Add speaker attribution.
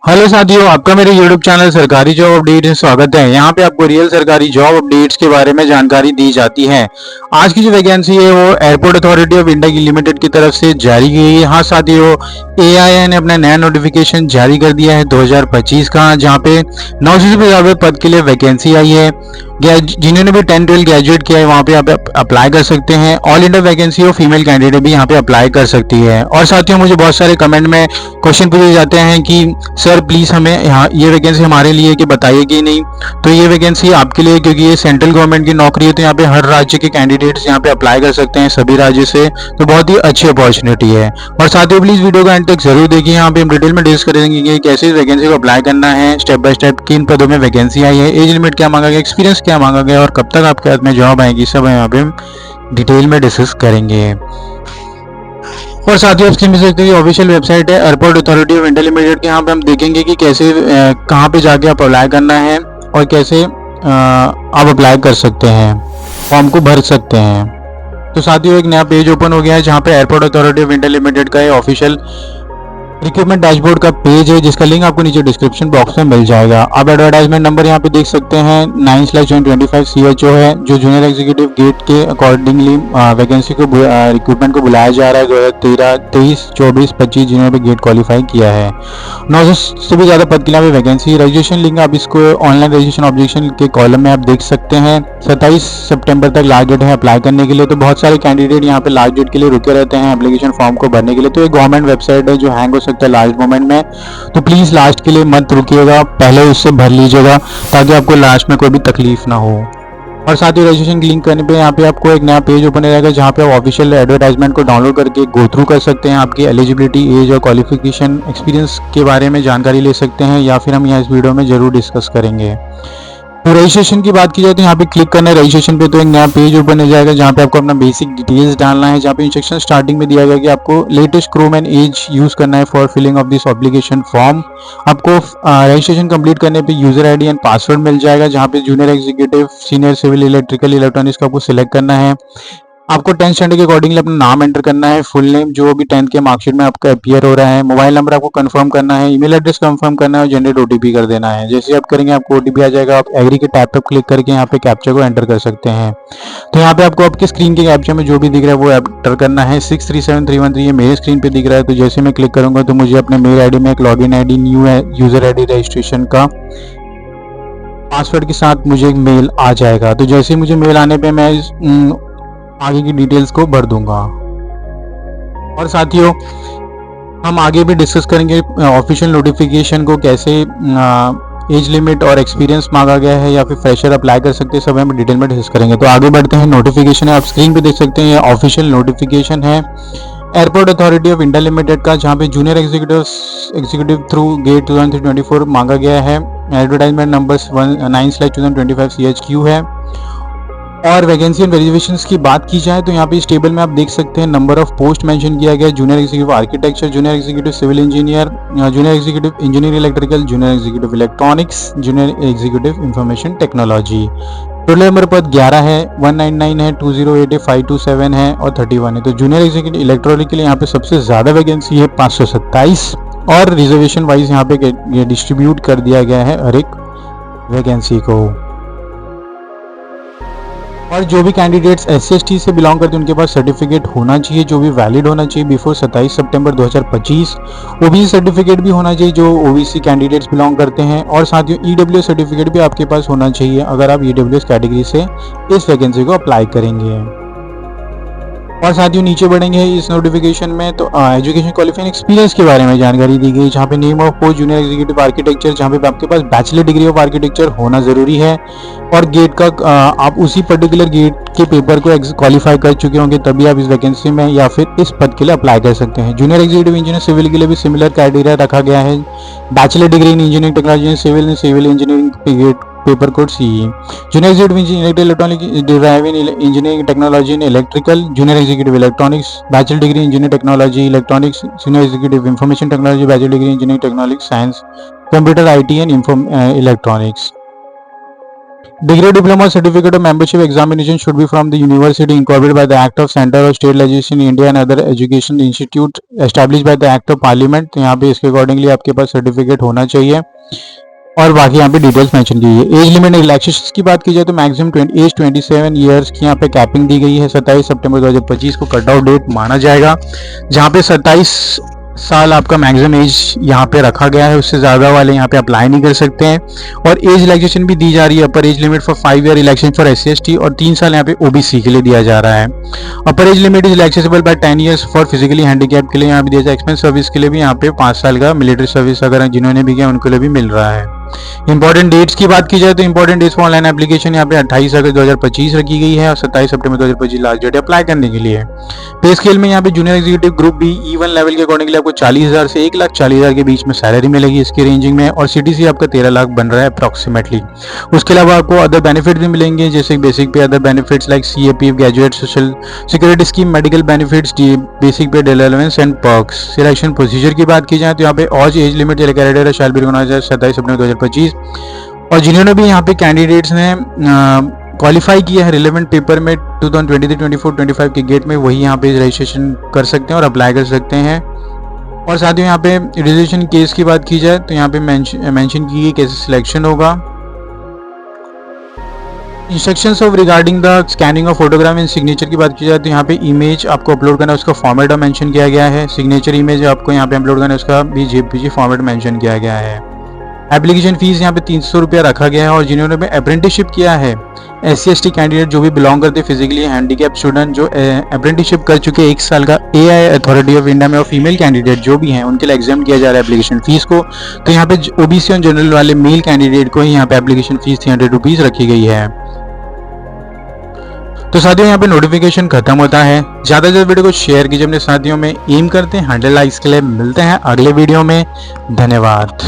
Speaker 1: Hello साथियों, आपका मेरे YouTube चैनल सरकारी जॉब अपडेट में स्वागत है। यहाँ पे आपको रियल सरकारी जॉब अपडेट्स के बारे में जानकारी दी जाती है। आज की जो वैकेंसी है वो एयरपोर्ट अथॉरिटी ऑफ इंडिया की लिमिटेड की तरफ से जारी की गई है। हाँ साथियों, एआईए ने अपना नया नोटिफिकेशन जारी कर दिया है 2025 का, जहाँ पे 900 से भी ज्यादा पद के लिए वैकेंसी आई है। जिन्होंने भी 10-12 ग्रेजुएट किया है वहाँ पे आप अप्लाई कर सकते हैं। ऑल इंडिया वैकेंसी और फीमेल कैंडिडेट भी यहाँ पे अप्लाई कर सकती है। और साथियों, मुझे बहुत सारे कमेंट में क्वेश्चन पूछे जाते हैं कि सर प्लीज हमें यहाँ ये वैकेंसी हमारे लिए कि बताइए कि नहीं। तो ये वैकेंसी आपके लिए, क्योंकि ये सेंट्रल गवर्नमेंट की नौकरी है, तो यहाँ पे हर राज्य के कैंडिडेट्स यहाँ पे अप्लाई कर सकते हैं, सभी राज्य से। तो बहुत ही अच्छी अपॉर्चुनिटी है। और साथियों, प्लीज वीडियो को एंड तक जरूर देखिए। यहाँ पे हम डिटेल में डिस्कस करेंगे कि कैसे वैकेंसी को अप्लाई करना है, स्टेप बाय स्टेप किन पदों में वैकेंसी आई है, एज लिमिट क्या मांगा गया, एक्सपीरियंस क्या मांगा गया और कब तक आपके हाथ में जॉब आएगी, सब यहाँ पे डिटेल में डिस्कस करेंगे। और साथियों, आप मिल सकते हैं ऑफिशियल वेबसाइट है airport authority of India limited के। यहाँ पे हम देखेंगे कि कैसे कहाँ पे जाके आप अप्लाई करना है और कैसे आप अप्लाई कर सकते हैं, फॉर्म को भर सकते हैं। तो साथियों, एक नया पेज ओपन हो गया है जहाँ पे airport authority of India limited का ऑफिशियल रिक्रूटमेंट डैशबोर्ड का पेज है, जिसका लिंक आपको नीचे डिस्क्रिप्शन बॉक्स में मिल जाएगा। आप एडवर्टाइजमेंट नंबर यहाँ पे देख सकते हैं 9/25 CHO है, जो जूनियर एग्जीक्यूटिव गेट के अकॉर्डिंगली वैकेंसी को रिक्रूटमेंट को बुलाया जा रहा है 2013, 23, 24, 25 जिन्होंने गेट क्वालिफाई किया है। 900 से भी ज़्यादा पद के लिए वैकेंसी। रजिस्ट्रेशन लिंक आप इसको ऑनलाइन रजिस्ट्रेशन ऑब्जेक्शन के कॉलम में आप देख सकते हैं। 27 सितंबर तक लास्ट डेट है अप्लाई करने के लिए। तो बहुत सारे कैंडिडेट यहाँ पे लास्ट डेट के लिए रुके रहते हैं एप्लीकेशन फॉर्म को भरने के लिए। तो ये गवर्नमेंट वेबसाइट है जो हैंग हो सकता है लास्ट मोमेंट में, तो प्लीज लास्ट के लिए मत रुकिएगा, पहले उससे भर लीजिएगा ताकि आपको लास्ट में कोई भी तकलीफ ना हो। और साथ ही रजिस्ट्रेशन लिंक करने पे यहाँ पे आपको एक नया पेज ओपन हो जाएगा जहाँ पे आप ऑफिशियल एडवर्टाइजमेंट को डाउनलोड करके गो थ्रू कर सकते हैं। आपकी एलिजिबिलिटी, एज और क्वालिफिकेशन, एक्सपीरियंस के बारे में जानकारी ले सकते हैं, या फिर हम यहाँ इस वीडियो में जरूर डिस्कस करेंगे। तो रजिस्ट्रेशन की बात की जाए तो यहाँ पे क्लिक करना है रजिस्ट्रेशन पे, तो एक नया पेज ओपन हो जाएगा जहाँ पे आपको अपना बेसिक डिटेल्स डालना है। जहाँ पे इंस्ट्रक्शन स्टार्टिंग में दिया गया कि आपको latest chrome and edge use करना है for filling of this application form. आपको रजिस्ट्रेशन कंप्लीट करने पे यूजर आईडी एंड पासवर्ड मिल जाएगा, जहाँ पे junior executive, senior civil, electrical, electronics का आपको सिलेक्ट करना है। आपको 10th स्टैंडर्ड के अकॉर्डिंगली अपना नाम एंटर करना है, फुल नेम जो भी 10th के मार्कशीट में आपका अपीयर हो रहा है। मोबाइल नंबर आपको कंफर्म करना है, ईमेल एड्रेस कंफर्म करना है और जनरेट ओटीपी कर देना है। जैसे आप करेंगे आपको ओटीपी आ जाएगा। आप एग्री के टैब पर क्लिक करके यहाँ पे कैप्चा को एंटर कर सकते हैं। तो यहाँ पे आपको आपके स्क्रीन के कैप्चा में जो भी दिख रहा है वो एंटर करना है। 637313 ये मेरे स्क्रीन पे दिख रहा है। तो जैसे मैं क्लिक करूंगा तो मुझे अपने मेल आईडी में एक login ID, new user ID registration का पासवर्ड के साथ मुझे एक मेल आ जाएगा। तो जैसे मुझे मेल आने पे मैं आगे की डिटेल्स को भर दूंगा। और साथियों, हम आगे भी डिस्कस करेंगे ऑफिशियल नोटिफिकेशन को, कैसे एज लिमिट और एक्सपीरियंस मांगा गया है या फिर फ्रेशर अप्लाई कर सकते हैं, सब हम डिटेल में डिस्कस करेंगे। तो आगे बढ़ते हैं। नोटिफिकेशन है, आप स्क्रीन पे देख सकते हैं, ये ऑफिशियल नोटिफिकेशन है airport authority of India limited का, जहाँ पे जूनियर एग्जीक्यूटिव थ्रू गेट 2024 मांगा गया है। एडवर्टाइजमेंट नंबर 9/2025 CHQ है। और वैकेंसी एंड वेरिफिकेशंस की बात की जाए तो यहाँ पे इस टेबल में आप देख सकते हैं नंबर ऑफ पोस्ट मेंशन किया गया है। Junior executive architecture, junior executive civil engineer, junior executive engineer electrical, junior executive electronics, junior executive information technology. Total number पद 11 है, 199 है, 208 है, 527 है और 31 है। तो जूनियर एग्जीक्यूटिव इलेक्ट्रॉनिक के लिए यहाँ पे सबसे ज्यादा वैकेंसी है 527, और रिजर्वेशन वाइज यहाँ पे डिस्ट्रीब्यूट कर दिया गया है हर एक वैकेंसी को। और जो भी कैंडिडेट्स SC/ST से बिलोंग करते हैं उनके पास सर्टिफिकेट होना चाहिए, जो भी वैलिड होना चाहिए बिफोर 27 सितंबर 2025। OBC सर्टिफिकेट भी होना चाहिए जो OBC कैंडिडेट्स बिलोंग करते हैं। और साथियों, EWS सर्टिफिकेट भी आपके पास होना चाहिए अगर आप EWS कैटेगरी से इस वैकेंसी को अप्लाई करेंगे। और साथियों, नीचे बढ़ेंगे इस नोटिफिकेशन में तो एजुकेशन क्वालिफाइंग एक्सपीरियंस के बारे में जानकारी दी गई, जहाँ पे name of post junior executive architecture, जहाँ पे आपके पास बैचलर डिग्री ऑफ आर्किटेक्चर होना जरूरी है। और गेट का आप उसी पर्टिकुलर गेट के पेपर को क्वालिफाई कर चुके होंगे, तभी आप इस वैकेंसी में या फिर इस पद के लिए अप्लाई कर सकते हैं। जूनियर एग्जीक्यूटिव इंजीनियर सिविल के लिए भी सिमिलर क्राइटेरिया रखा गया है। Bachelor degree in engineering technology civil engineering GATE paper code CE। Junior executive engineer electronic drive in engineering technology in electrical, junior executive electronics, bachelor degree engineer technology electronics, junior executive information technology, bachelor degree engineering technology science, computer IT and electronics. Degree, diploma, certificate of membership examination should be from the university incorporated by the Act of Center or State Legislation in India and other education institute established by the Act of Parliament। तो यहाँ पे इसके accordingly आपके पास certificate होना चाहिए और बाकी यहाँ पे डिटेल्स मेंशन की है। एज लिमिट रिलैक्सेशन की बात की जाए तो मैक्सिमम एज 27 ईयर्स की यहाँ पे कैपिंग दी गई है। 27 सितंबर 2025 को कट आउट डेट माना जाएगा, जहाँ पे 27 साल आपका मैक्सिमम एज यहाँ पे रखा गया है। उससे ज़्यादा वाले यहाँ पे अप्लाई नहीं कर सकते हैं। और एज रिलैक्सेशन भी दी जा रही है। Upper age limit for 5 year relaxation for SC/ST और 3 साल यहाँ पे OBC के लिए दिया जा रहा है। Upper age limit is relaxable by 10 years for physically handicap के लिए यहाँ पे दिया जाए। एक्सपेंस सर्विस के लिए भी यहाँ पे 5 साल का मिलिट्री सर्विस अगर जिन्होंने भी किया उनके लिए भी मिल रहा है। इंपॉर्टेंट डेट्स की बात की जाए तो important dates for online application यहाँ पे 28 अगस्त 2025 रखी गई है और 27 सितंबर 2025 लास्ट डेट अप्लाई करने के लिए। पे स्केल में यहाँ पे junior executive group B E1 level के अकॉर्डिंगली आपको 40,000 से 1,40,000 के बीच में सैलरी मिलेगी इसकी रेंजिंग में, और CTC आपका 13 लाख बन रहा है अप्रॉक्सीमेटली। उसके अलावा आपको अदर बेनिफिट भी मिलेंगे, जैसे basic pay other benefits like CAP, graduate social security scheme, medical benefits, basic pay allowance and perks. Selection procedure की बात की जाए तो यहाँ पे ऑज age limit candidate shall be recognised 27 सितंबर 2025। और जिन्होंने भी यहाँ पे कैंडिडेट्स ने क्वालिफाई किया है रिलेवेंट पेपर में 2023, 24, 25 के गेट में, वही यहाँ पे रजिस्ट्रेशन कर सकते हैं और अप्लाई कर सकते हैं। और साथ ही यहाँ पे रिजर्वेशन केस की बात की जाए तो यहाँ पे मेंशन की गई कैसे सिलेक्शन होगा। Instructions of regarding the scanning of photograph and signature की बात की जाए तो यहाँ पे इमेज आपको अपलोड करना है, उसका फॉर्मेट मेंशन किया गया है। सिग्नेचर इमेज आपको यहाँ पे अपलोड करना है, उसका भी JPG फॉर्मेट मेंशन किया गया है। एप्लीकेशन फीस यहाँ पे 300 रुपया रखा गया है। और जिन्होंने भी अप्रेंटिसशिप किया है SC/ST कैंडिडेट जो भी बिलोंग करते हैं फिजिकली हैंडीकैप स्टूडेंट जो अप्रेंटिसशिप कर चुके 1 साल का AI अथॉरिटी ऑफ इंडिया में, और फीमेल कैंडिडेट जो भी हैं उनके लिए एग्जाम किया जा रहा है एप्लीकेशन फीस को। तो यहाँ पे OBC और जनरल वाले मेल कैंडिडेट को ही यहाँ पे एप्लीकेशन फीस 300 रुपीज़ रखी गई है। तो साथियों यहाँ पे नोटिफिकेशन खत्म होता है। ज़्यादा से ज़्यादा वीडियो को शेयर कीजिए अपने साथियों में। एम करते हैं 100 लाइक्स के लिए। मिलते हैं अगले वीडियो में। धन्यवाद।